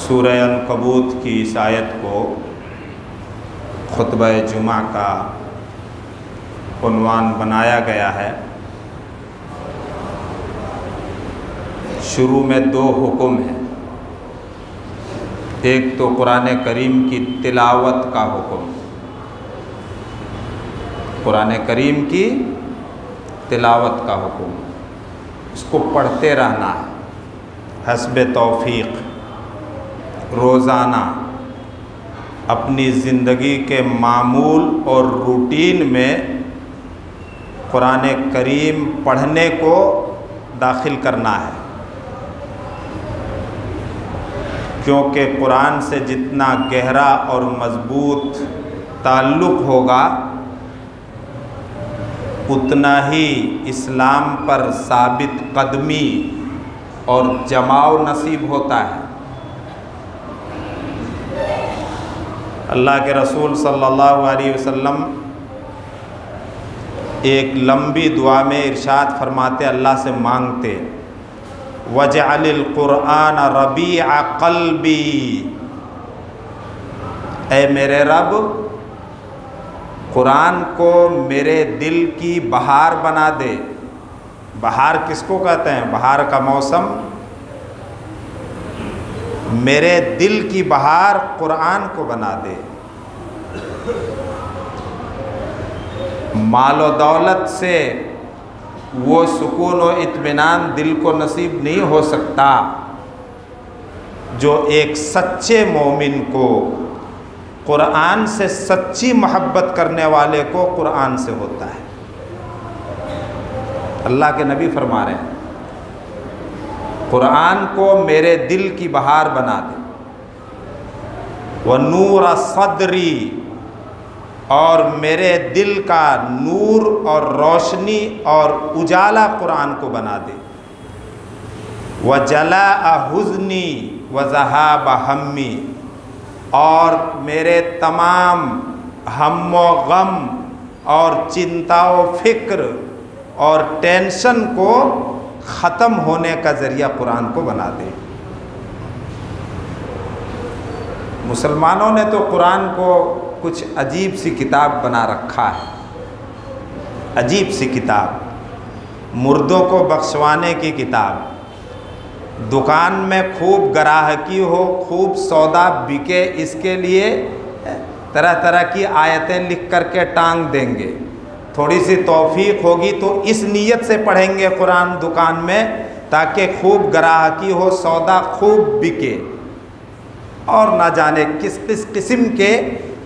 सूरह अनकबूत की इस आयत को खुतबा जुमा का उन्वान बनाया गया है। शुरू में दो हुक्म हैं। एक तो कुरान करीम की तिलावत का हुक्म, कुरान करीम की तिलावत का हुक्म, इसको पढ़ते रहना है हस्बे तौफीक। रोज़ाना अपनी ज़िंदगी के मामूल और रूटीन में कुरान करीम पढ़ने को दाखिल करना है, क्योंकि कुरान से जितना गहरा और मज़बूत ताल्लुक़ होगा उतना ही इस्लाम पर साबित कदमी और जमाव नसीब होता है। अल्लाह के रसूल सल्लल्लाहु अलैहि वसल्लम एक लंबी दुआ में इरशाद फरमाते, अल्लाह से मांगते, वजअलिल कुरान रबीअ क़ल्बी, ऐ मेरे रब कुरान को मेरे दिल की बहार बना दे। बहार किसको कहते हैं? बहार का मौसम। मेरे दिल की बहार कुरान को बना दे। मालो दौलत से वो सुकून और इत्मीनान दिल को नसीब नहीं हो सकता जो एक सच्चे मोमिन को, कुरान से सच्ची मोहब्बत करने वाले को कुरान से होता है। अल्लाह के नबी फरमा रहे हैं, कुरान को मेरे दिल की बहार बना दे। व नूर सदरी, और मेरे दिल का नूर और रोशनी और उजाला कुरान को बना दे। व जला हुज़्नी व ज़हाब हम्मी, और मेरे तमाम हम्मो गम और चिंता व फिक्र और टेंशन को ख़त्म होने का ज़रिया कुरान को बना दे। मुसलमानों ने तो कुरान को कुछ अजीब सी किताब बना रखा है, अजीब सी किताब, मुर्दों को बख्शवाने की किताब। दुकान में खूब ग्राहकी हो, खूब सौदा बिके, इसके लिए तरह तरह की आयतें लिख करके टांग देंगे। थोड़ी सी तौफीक होगी तो इस नीयत से पढ़ेंगे कुरान दुकान में ताकि खूब ग्राहकी हो, सौदा खूब बिके। और ना जाने किस किस किस्म के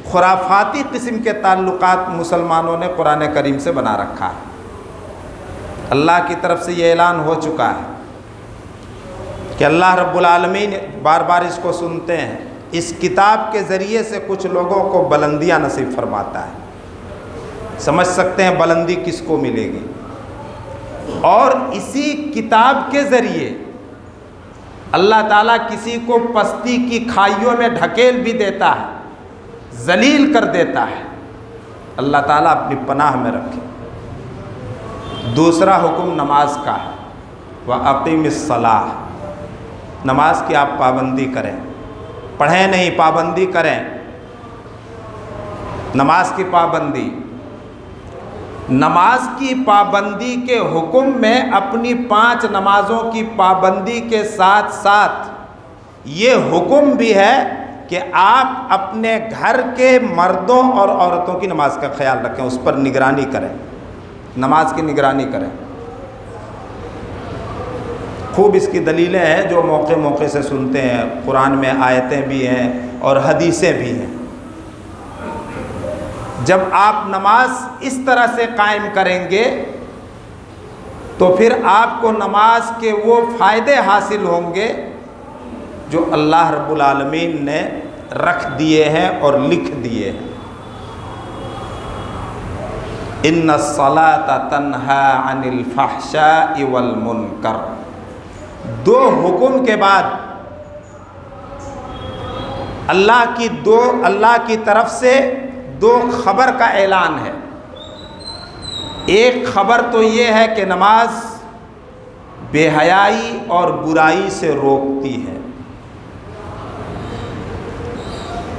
खुराफाती किस्म के ताल्लुकात मुसलमानों ने कुरान करीम से बना रखा है। अल्लाह की तरफ से ये ऐलान हो चुका है कि अल्लाह रब्बुल आलमीन बार बार इसको सुनते हैं, इस किताब के ज़रिए से कुछ लोगों को बुलंदियाँ नसीब फरमाता है। समझ सकते हैं बुलंदी किसको मिलेगी। और इसी किताब के ज़रिए अल्लाह ताला किसी को पस्ती की खाइयों में ढकेल भी देता है, जलील कर देता है। अल्लाह ताला अपनी पनाह में रखे। दूसरा हुक्म नमाज का है, व अक़ीमिस्सलाह, नमाज की आप पाबंदी करें। पढ़ें नहीं, पाबंदी करें, नमाज की पाबंदी। नमाज की पाबंदी के हुक्म में अपनी 5 नमाज़ों की पाबंदी के साथ साथ ये हुक्म भी है कि आप अपने घर के मर्दों और औरतों की नमाज का ख्याल रखें, उस पर निगरानी करें, नमाज की निगरानी करें। खूब इसकी दलीलें हैं जो मौके मौके से सुनते हैं। कुरान में आयतें भी हैं और हदीसें भी हैं। जब आप नमाज इस तरह से कायम करेंगे तो फिर आपको नमाज के वो फ़ायदे हासिल होंगे जो अल्लाह रब्बुल आलमीन ने रख दिए हैं और लिख दिए हैं। इन्नस्सलाता तन्हा अनिल फ़हशाइ वल मुनकर। 2 हुक्म के बाद अल्लाह की तरफ से 2 खबर का ऐलान है। एक खबर तो ये है कि नमाज बेहयाई और बुराई से रोकती है।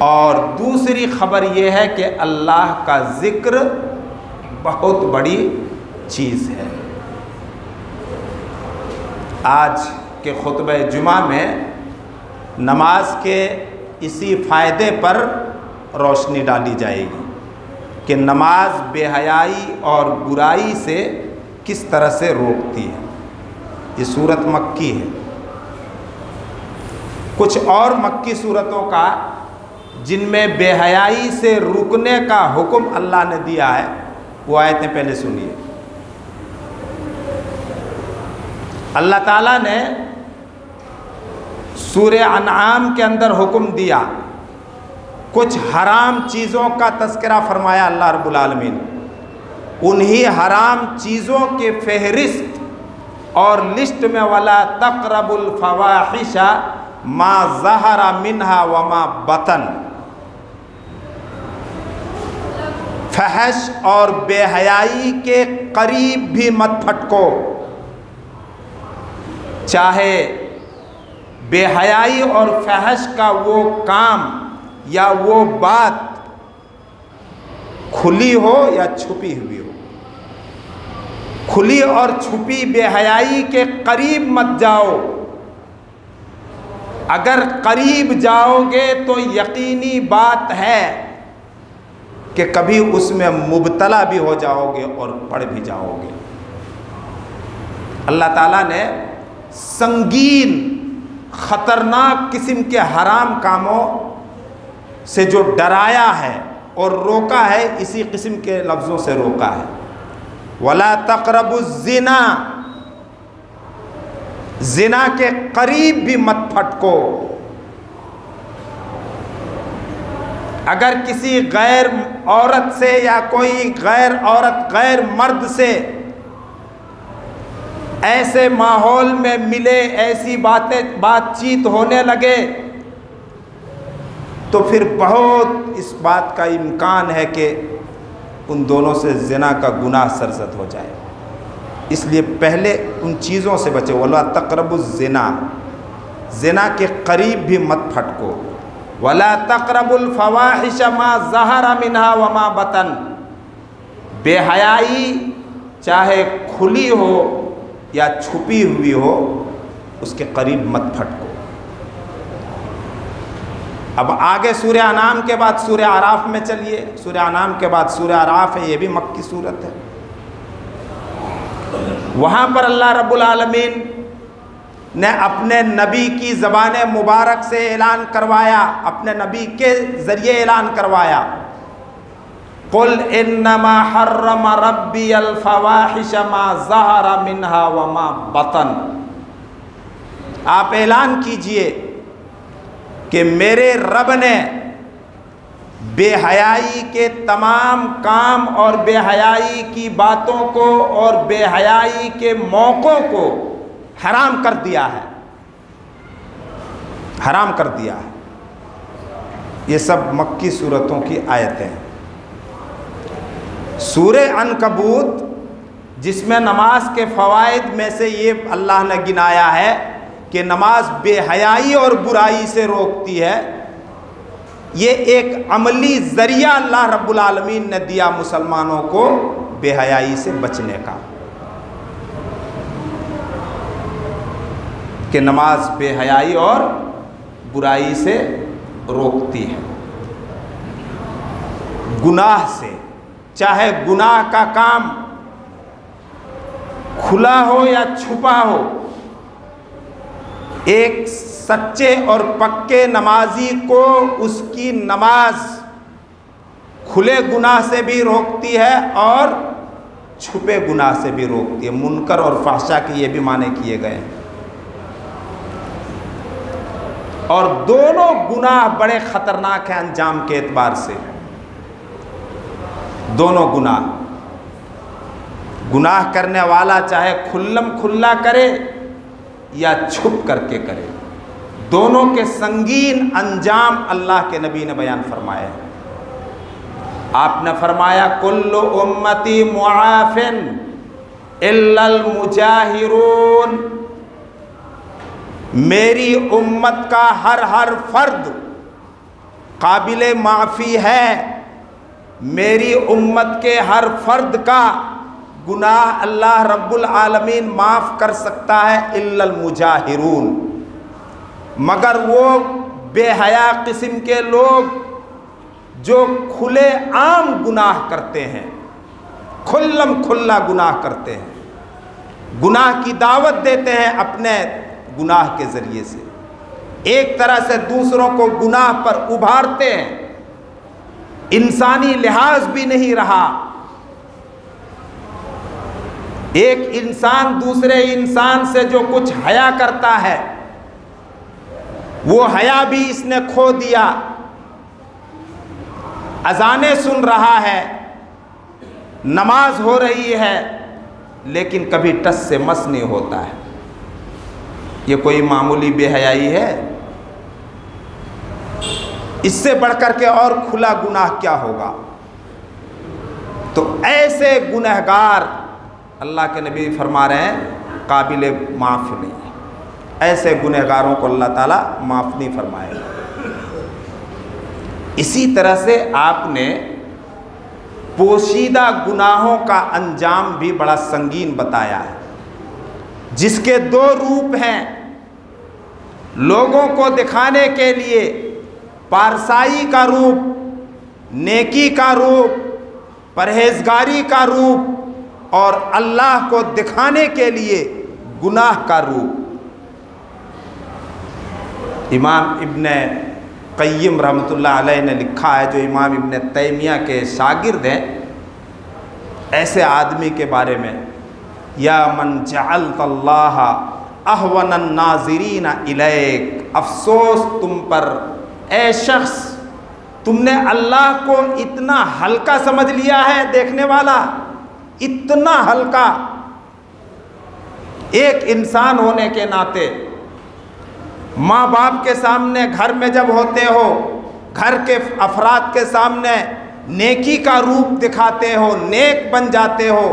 और दूसरी खबर यह है कि अल्लाह का ज़िक्र बहुत बड़ी चीज़ है। आज के खुतबे जुमा में नमाज के इसी फ़ायदे पर रोशनी डाली जाएगी कि नमाज बेहयाई और बुराई से किस तरह से रोकती है। ये सूरत मक्की है। कुछ और मक्की सूरतों का जिनमें बेहयाई से रुकने का हुक्म अल्लाह ने दिया है, वो आयतें पहले सुनिए। अल्लाह ताला ने सूरह अनआम के अंदर हुक्म दिया, कुछ हराम चीज़ों का तज़किरा फरमाया अल्लाह रब्बुल आलमीन। उन्हीं हराम चीज़ों के फहरिस्त और लिस्ट में वाला तक़रबुल फ़वाहिशा मा ज़हरा मिन्हा व मा बतन, फहश और बेहयाई के करीब भी मत फटको। चाहे बेहयाई और फहश का वो काम या वो बात खुली हो या छुपी हुई हो, खुली और छुपी बेहयाई के करीब मत जाओ। अगर करीब जाओगे तो यकीनी बात है कि कभी उसमें मुब्तला भी हो जाओगे और पड़ भी जाओगे। अल्लाह ताला ने संगीन ख़तरनाक किस्म के हराम कामों से जो डराया है और रोका है, इसी किस्म के लफ्ज़ों से रोका है। वला तक़रबुज़्ज़िना, ज़िना के करीब भी मत फटको। अगर किसी गैर औरत से या कोई गैर औरत गैर मर्द से ऐसे माहौल में मिले, ऐसी बातचीत होने लगे, तो फिर बहुत इस बात का इम्कान है कि उन दोनों से ज़िना का गुनाह सरज़द हो जाए। इसलिए पहले उन चीज़ों से बचे। वला तक़रबुज़्ज़िना, ज़िना के करीब भी मत फटको। वला तक़रबुल फ़वाहिश मा ज़हरा मिन्हा व मा बतन, बेहयाई चाहे खुली हो या छुपी हुई हो, उसके करीब मत फटको। अब आगे सूरह अनाम के बाद सूरह आराफ में चलिए। सूरह अनाम के बाद सूरह आराफ है, ये भी मक्की सूरत है। वहाँ पर अल्लाह रब्बुल आलमीन ने अपने नबी की ज़बान मुबारक से ऐलान करवाया, अपने नबी के ज़रिए ऐलान करवाया, कुल इन्नमा हर्रम रब्बी अल फ़वाहिश मा ज़हरा मिन्हा व मा बतन। आप ऐलान कीजिए कि मेरे रब ने बेहयाई के तमाम काम और बेहयाई की बातों को और बेहयाई के मौक़ों को हराम कर दिया है, हराम कर दिया है। ये सब मक्की सूरतों की आयतें हैं। सूरह अनकबूत, जिसमें नमाज के फ़वाइद में से ये अल्लाह ने गिनाया है कि नमाज बेहयाई और बुराई से रोकती है, ये एक अमली ज़रिया अल्लाह रब्बुल आलमीन ने दिया मुसलमानों को बेहयाई से बचने का, कि नमाज बेहयाई और बुराई से रोकती है। गुनाह से, चाहे गुनाह का काम खुला हो या छुपा हो, एक सच्चे और पक्के नमाजी को उसकी नमाज खुले गुनाह से भी रोकती है और छुपे गुनाह से भी रोकती है। मुनकर और फाहशा के ये भी माने किए गए हैं। और दोनों गुनाह बड़े ख़तरनाक हैं अंजाम के एतबार से। दोनों गुनाह करने वाला चाहे खुल्लम खुल्ला करे या छुप करके करे, दोनों के संगीन अंजाम अल्लाह के नबी ने बयान फरमाया। आपने फरमाया कुल्लु उम्मती मुआफिन इल्लल मुजाहिरून, मेरी उम्मत का हर फर्द काबिल माफ़ी है, मेरी उम्मत के हर फर्द का गुनाह अल्लाह रब्बुल आलमीन माफ़ कर सकता है, इल्लल मुजाहिरून, मगर वो बेहया किस्म के लोग जो खुले आम गुनाह करते हैं, खुल्लम खुल्ला गुनाह करते हैं, गुनाह की दावत देते हैं अपने गुनाह के ज़रिए से, एक तरह से दूसरों को गुनाह पर उभारते हैं, इंसानी लिहाज भी नहीं रहा। एक इंसान दूसरे इंसान से जो कुछ हया करता है, वो हया भी इसने खो दिया। अज़ानें सुन रहा है, नमाज हो रही है, लेकिन कभी टस से मस नहीं होता है। ये कोई मामूली बेहयाई है? इससे बढ़कर के और खुला गुनाह क्या होगा? तो ऐसे गुनहगार अल्लाह के नबी फरमा रहे हैं काबिल माफ़ नहीं है, ऐसे गुनहगारों को अल्लाह ताला माफ़ नहीं फरमाएगा। इसी तरह से आपने पोशीदा गुनाहों का अंजाम भी बड़ा संगीन बताया है, जिसके दो रूप हैं। लोगों को दिखाने के लिए पारसाई का रूप, नेकी का रूप, परहेजगारी का रूप, और अल्लाह को दिखाने के लिए गुनाह का रूप। इमाम इब्न क़य्यिम रहमतुल्लाह अलैह ने लिखा है, जो इमाम इब्न तैमिया के शागिर्द हैं, ऐसे आदमी के बारे में, या मन जअलतल्लाह अहवनन नाज़िरीन इलैक, अफसोस तुम पर ए शख्स, तुमने अल्लाह को इतना हल्का समझ लिया है, देखने वाला इतना हल्का। एक इंसान होने के नाते माँ बाप के सामने घर में जब होते हो, घर के अफराद के सामने नेकी का रूप दिखाते हो, नेक बन जाते हो,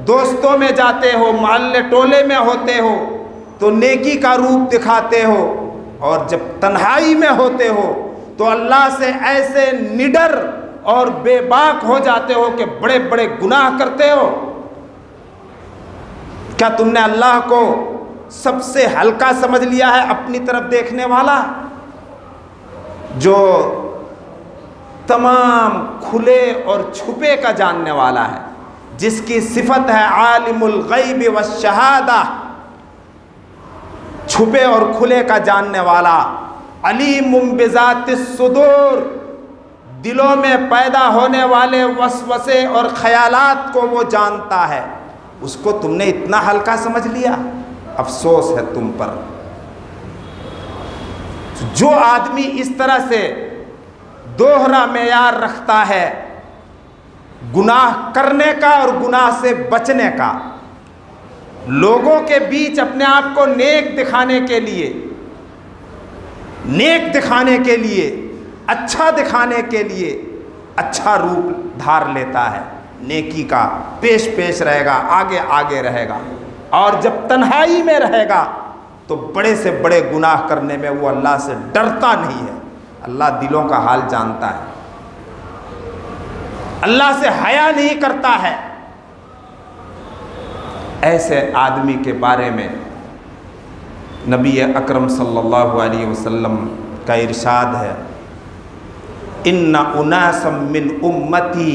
दोस्तों में जाते हो, मोहल्ले टोले में होते हो तो नेकी का रूप दिखाते हो, और जब तन्हाई में होते हो तो अल्लाह से ऐसे निडर और बेबाक हो जाते हो कि बड़े बड़े गुनाह करते हो। क्या तुमने अल्लाह को सबसे हल्का समझ लिया है, अपनी तरफ देखने वाला, जो तमाम खुले और छुपे का जानने वाला है, जिसकी सिफत है आलिमुल गैब व शहादा, छुपे और खुले का जानने वाला, अलीमुम बिज़ातिस सुदूर, दिलों में पैदा होने वाले वसवसे और ख्यालात को वो जानता है, उसको तुमने इतना हल्का समझ लिया। अफसोस है तुम पर। जो आदमी इस तरह से दोहरा मेयार रखता है गुनाह करने का और गुनाह से बचने का, लोगों के बीच अपने आप को नेक दिखाने के लिए, नेक दिखाने के लिए, अच्छा दिखाने के लिए अच्छा रूप धार लेता है, नेकी का पेश पेश रहेगा, आगे आगे रहेगा, और जब तन्हाई में रहेगा तो बड़े से बड़े गुनाह करने में वो अल्लाह से डरता नहीं है। अल्लाह दिलों का हाल जानता है, अल्लाह से हया नहीं करता है। ऐसे आदमी के बारे में नबी अकरम सल्लल्लाहु अलैहि वसल्लम का इरशाद है, इन्ना उनासम मिन उम्मती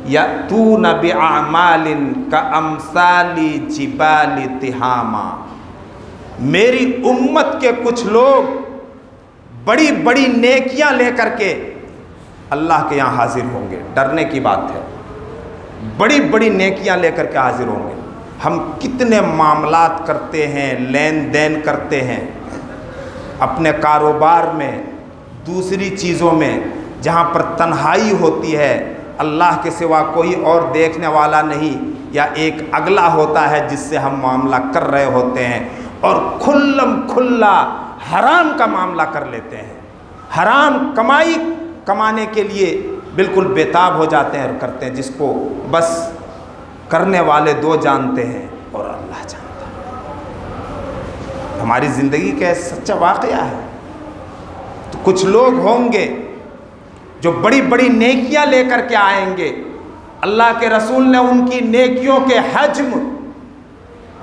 यअतूना बिअमालिन का अमसाली जिबाली तिहामा, मेरी उम्मत के कुछ लोग बड़ी बड़ी नेकियां लेकर के अल्लाह के यहाँ हाजिर होंगे। डरने की बात है, बड़ी बड़ी नेकियां लेकर के हाजिर होंगे। हम कितने मामलात करते हैं, लेन देन करते हैं अपने कारोबार में, दूसरी चीज़ों में, जहाँ पर तन्हाई होती है, अल्लाह के सिवा कोई और देखने वाला नहीं, या एक अगला होता है जिससे हम मामला कर रहे होते हैं, और खुल्लम खुल्ला हराम का मामला कर लेते हैं, हराम कमाई कमाने के लिए बिल्कुल बेताब हो जाते हैं और करते हैं, जिसको बस करने वाले दो जानते हैं और अल्लाह जानता है। हमारी ज़िंदगी का सच्चा वाक़या है। तो कुछ लोग होंगे जो बड़ी बड़ी नेकियां लेकर के आएंगे। अल्लाह के रसूल ने उनकी नेकियों के हज्म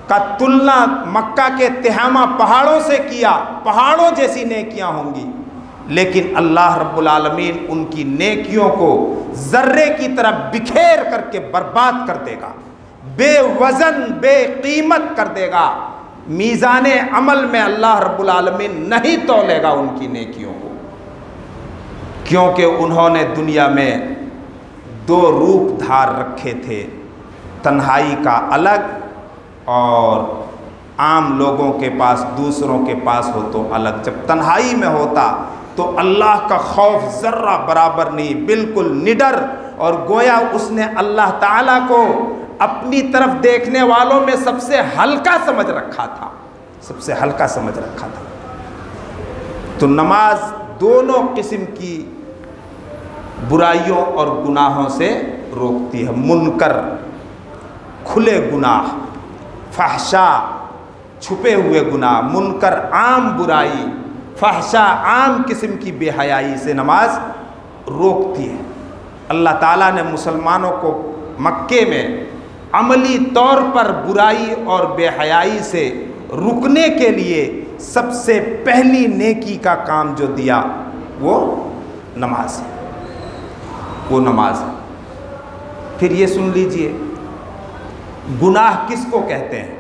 का तुलना मक्का के तिहामा पहाड़ों से किया, पहाड़ों जैसी नेकियां होंगी, लेकिन अल्लाह रब्बुल आलमीन उनकी नेकियों को जर्रे की तरह बिखेर करके बर्बाद कर देगा, बेवजन बेकीमत कर देगा। मीज़ाने अमल में अल्लाह रब्बुल आलमीन नहीं तौलेगा उनकी नेकियों को, क्योंकि उन्होंने दुनिया में दो रूप धार रखे थे, तन्हाई का अलग और आम लोगों के पास, दूसरों के पास हो तो अलग। जब तन्हाई में होता तो अल्लाह का खौफ ज़र्रा बराबर नहीं, बिल्कुल निडर, और गोया उसने अल्लाह ताला को अपनी तरफ देखने वालों में सबसे हल्का समझ रखा था, सबसे हल्का समझ रखा था। तो नमाज दोनों किस्म की बुराइयों और गुनाहों से रोकती है। मुनकर खुले गुनाह, फहशा छुपे हुए गुनाह, मुनकर आम बुराई, फहशा आम किस्म की बेहयाई से नमाज रोकती है। अल्लाह ताला ने मुसलमानों को मक्के में अमली तौर पर बुराई और बेहयाई से रुकने के लिए सबसे पहली नेकी का काम जो दिया वो नमाज है, वो नमाज है। फिर ये सुन लीजिए, गुनाह किसको कहते हैं?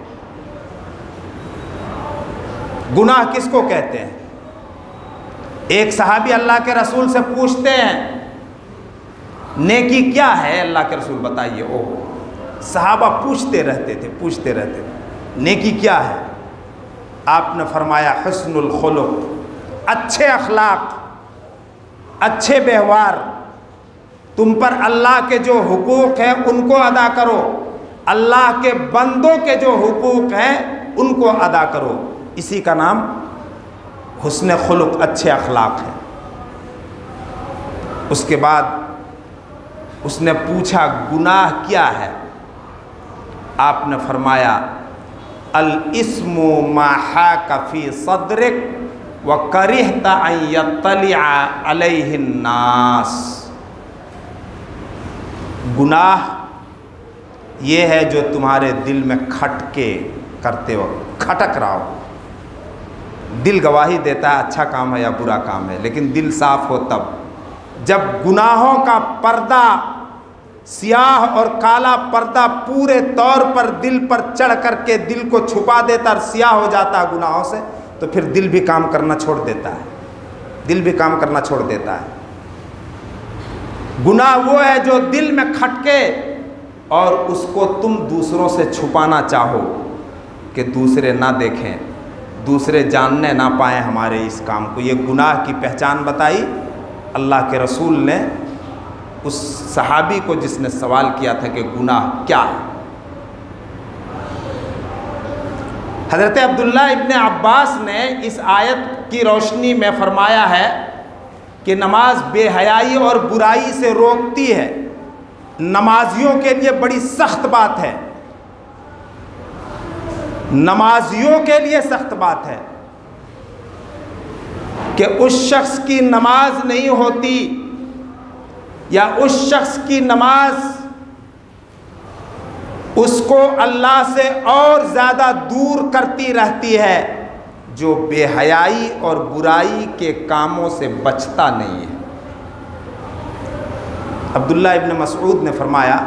गुनाह किसको कहते हैं? एक सहाबी अल्लाह के रसूल से पूछते हैं, नेकी क्या है अल्लाह के रसूल बताइए। ओह, सहाबा पूछते रहते थे, नेकी क्या है? आपने फरमाया हुस्नुल खुलुक, अच्छे अखलाक, अच्छे व्यवहार, तुम पर अल्लाह के जो हुकूक हैं उनको अदा करो, अल्लाह के बंदों के जो हुकूक हैं उनको अदा करो। इसी का नाम हुस्न खुलुक, अच्छे अखलाक है। उसके बाद उसने पूछा गुनाह क्या है? आपने फरमाया अल इस्मु मा हाका फी सदरिक व करिहता अन यत्तलिअ अलैहि नास। गुनाह ये है जो तुम्हारे दिल में खटके करते हो, खटक रहा हो। दिल गवाही देता है अच्छा काम है या बुरा काम है, लेकिन दिल साफ हो तब। जब गुनाहों का पर्दा, सियाह और काला पर्दा पूरे तौर पर दिल पर चढ़ करके दिल को छुपा देता और सियाह हो जाता है गुनाहों से, तो फिर दिल भी काम करना छोड़ देता है, दिल भी काम करना छोड़ देता है। गुनाह वो है जो दिल में खटके और उसको तुम दूसरों से छुपाना चाहो कि दूसरे ना देखें, दूसरे जानने ना पाए हमारे इस काम को। ये गुनाह की पहचान बताई अल्लाह के रसूल ने उस सहाबी को जिसने सवाल किया था कि गुनाह क्या है। हज़रत अब्दुल्ला इब्ने अब्बास ने इस आयत की रोशनी में फरमाया है कि नमाज बेहयाई और बुराई से रोकती है। नमाजियों के लिए बड़ी सख्त बात है, नमाजियों के लिए सख्त बात है कि उस शख्स की नमाज नहीं होती या उस शख्स की नमाज उसको अल्लाह से और ज़्यादा दूर करती रहती है जो बेहयाई और बुराई के कामों से बचता नहीं है। अब्दुल्ला इब्न मसऊद ने फरमाया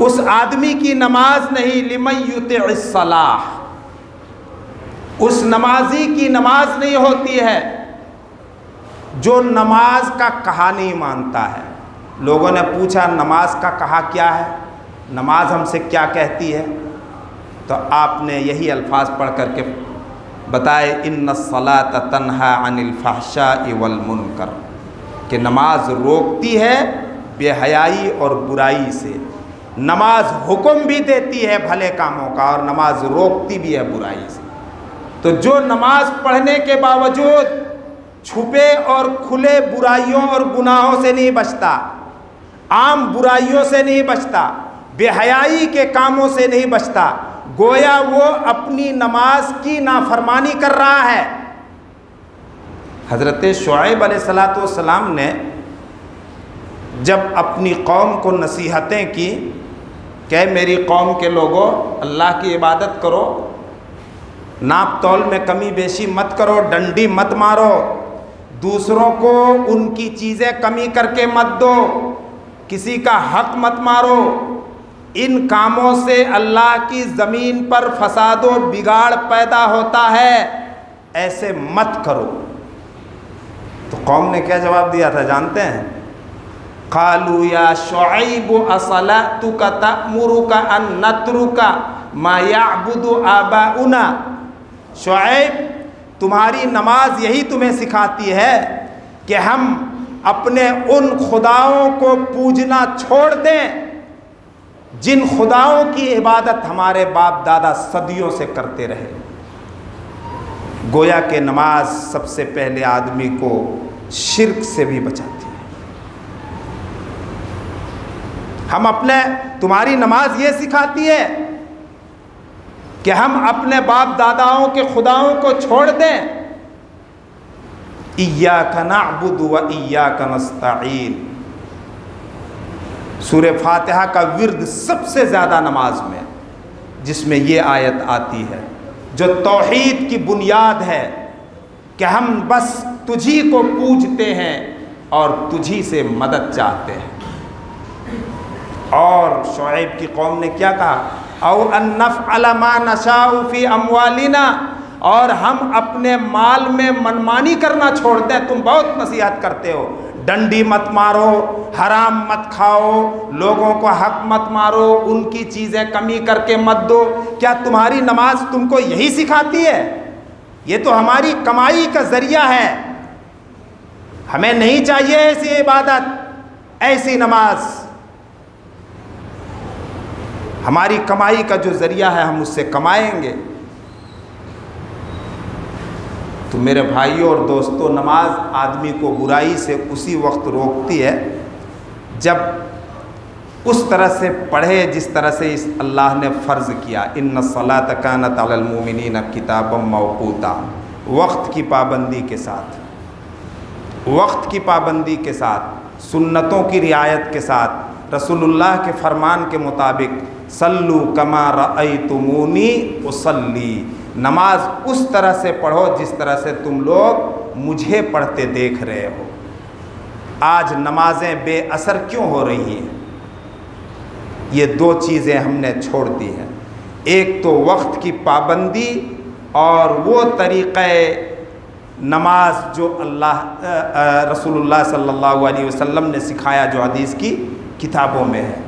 उस आदमी की नमाज नहीं लिमन युतिइस सलाह, उस नमाजी की नमाज नहीं होती है जो नमाज का कहा नहीं मानता है। लोगों ने पूछा नमाज का कहा क्या है, नमाज हमसे क्या कहती है? तो आपने यही अल्फाज पढ़ करके बताए इन्नस्सलात तन्हा अनिल फहशाइ वल मुनकर, कि नमाज रोकती है बेहयाई और बुराई से। नमाज हुक्म भी देती है भले कामों का और नमाज रोकती भी है बुराई से। तो जो नमाज पढ़ने के बावजूद छुपे और खुले बुराइयों और गुनाहों से नहीं बचता, आम बुराइयों से नहीं बचता, बेहयाई के कामों से नहीं बचता, गोया वो अपनी नमाज की नाफरमानी कर रहा है। हज़रत शुआइब अलैहिस्सलाम ने जब अपनी कौम को नसीहतें की कि मेरी कौम के लोगों, अल्लाह की इबादत करो, नाप तौल में कमी बेशी मत करो, डंडी मत मारो, दूसरों को उनकी चीज़ें कमी करके मत दो, किसी का हक मत मारो, इन कामों से अल्लाह की ज़मीन पर फसाद व बिगाड़ पैदा होता है, ऐसे मत करो। तो कौम ने क्या जवाब दिया था जानते हैं? क़ालू या शुआइब असलातुका तअमुरुका अन नत्रुका मा यअबुदु आबाउना। शुआइब, तुम्हारी नमाज यही तुम्हें सिखाती है कि हम अपने उन खुदाओं को पूजना छोड़ दें जिन खुदाओं की इबादत हमारे बाप दादा सदियों से करते रहे। गोया के नमाज सबसे पहले आदमी को शिर्क से भी बचाती है। तुम्हारी नमाज ये सिखाती है कि हम अपने बाप दादाओं के खुदाओं को छोड़ दें। इय्याका नअबुदु व इय्याका नस्तईन। सूरह फातिहा का विर्द सबसे ज़्यादा नमाज में, जिसमें ये आयत आती है जो तौहीद की बुनियाद है कि हम बस तुझी को पूजते हैं और तुझी से मदद चाहते हैं। और शुआइब की कौम ने क्या कहा? औ अन नफ़अल मा नशाउ फी अमवालिना, और हम अपने माल में मनमानी करना छोड़ दें। तुम बहुत नसीहत करते हो, डंडी मत मारो, हराम मत खाओ, लोगों को हक मत मारो, उनकी चीज़ें कमी करके मत दो। क्या तुम्हारी नमाज तुमको यही सिखाती है? ये तो हमारी कमाई का ज़रिया है, हमें नहीं चाहिए ऐसी इबादत, ऐसी नमाज। हमारी कमाई का जो ज़रिया है हम उससे कमाएंगे। तो मेरे भाइयों और दोस्तों, नमाज आदमी को बुराई से उसी वक्त रोकती है जब उस तरह से पढ़े जिस तरह से इस अल्लाह ने फ़र्ज़ किया। इन्ना सलात कानत अलल मोमिनीन किताबम मौक़ूता। वक्त की पाबंदी के साथ, वक्त की पाबंदी के साथ, सुन्नतों की रियायत के साथ, रसूलुल्लाह के फरमान के मुताबिक सल्लू कमा रअयतुमूनी उसल्ली। नमाज उस तरह से पढ़ो जिस तरह से तुम लोग मुझे पढ़ते देख रहे हो। आज नमाजें बेअसर क्यों हो रही हैं? ये दो चीज़ें हमने छोड़ दी हैं। एक तो वक्त की पाबंदी और वो तरीक़े नमाज जो रसूलुल्लाह सल्लल्लाहु अलैहि वसल्लम ने सिखाया, जो हदीस की किताबों में है।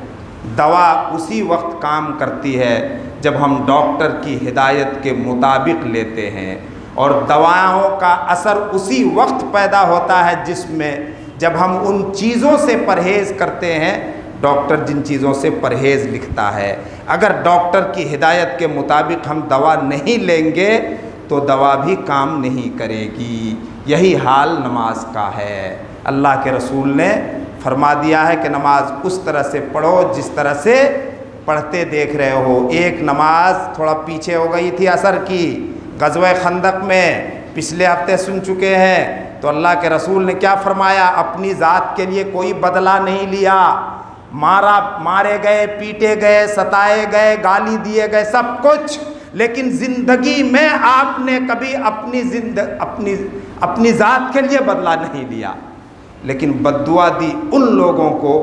दवा उसी वक्त काम करती है जब हम डॉक्टर की हिदायत के मुताबिक लेते हैं, और दवाओं का असर उसी वक्त पैदा होता है जिसमें जब हम उन चीज़ों से परहेज़ करते हैं डॉक्टर जिन चीज़ों से परहेज़ लिखता है। अगर डॉक्टर की हिदायत के मुताबिक हम दवा नहीं लेंगे तो दवा भी काम नहीं करेगी। यही हाल नमाज का है। अल्लाह के रसूल ने फरमा दिया है कि नमाज उस तरह से पढ़ो जिस तरह से पढ़ते देख रहे हो। एक नमाज थोड़ा पीछे हो गई थी असर की, ग़ज़वा खंदक में, पिछले हफ्ते सुन चुके हैं। तो अल्लाह के रसूल ने क्या फरमाया? अपनी ज़ात के लिए कोई बदला नहीं लिया। मारे गए, पीटे गए, सताए गए, गाली दिए गए, सब कुछ, लेकिन ज़िंदगी में आपने कभी अपनी ज़ात के लिए बदला नहीं लिया, लेकिन बद्दुआ दी उन लोगों को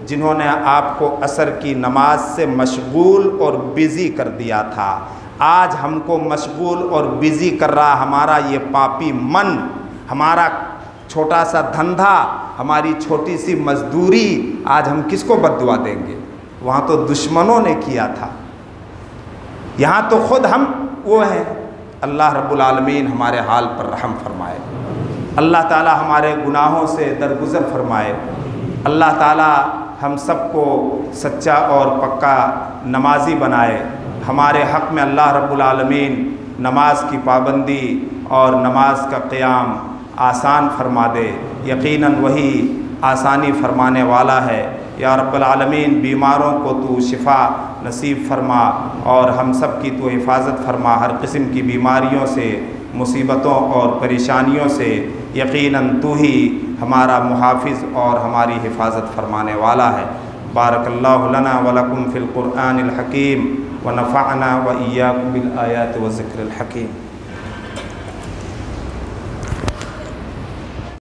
जिन्होंने आपको असर की नमाज से मशगूल और बिज़ी कर दिया था। आज हमको मशगूल और बिज़ी कर रहा हमारा ये पापी मन, हमारा छोटा सा धंधा, हमारी छोटी सी मजदूरी। आज हम किसको बद्दुआ देंगे? वहाँ तो दुश्मनों ने किया था, यहाँ तो खुद हम वो हैं। अल्लाह रब्बुल आलमीन हमारे हाल पर रहम फरमाए। अल्लाह ताला हमारे गुनाहों से दरगुज़र फरमाए। अल्लाह ताला हम सबको सच्चा और पक्का नमाजी बनाए। हमारे हक़ में अल्लाह रब्बुल आलमीन नमाज की पाबंदी और नमाज का क़याम आसान फरमा दे। यकीनन वही आसानी फरमाने वाला है। या रब्बल आलमीन बीमारों को तू शिफ़ा नसीब फरमा और हम सब की तू हिफाजत फरमा हर किस्म की बीमारियों से, मुसीबतों और परेशानियों से। यकीनन तू ही हमारा मुहाफ़िज़ और हमारी हिफाजत फरमाने वाला है। बारकल्लाहु लना व लकुम फ़िल क़ुरआनिल हकीम व नफ़अना व इय्याकुम बिल आयाति व ज़िक्रिल हकीम।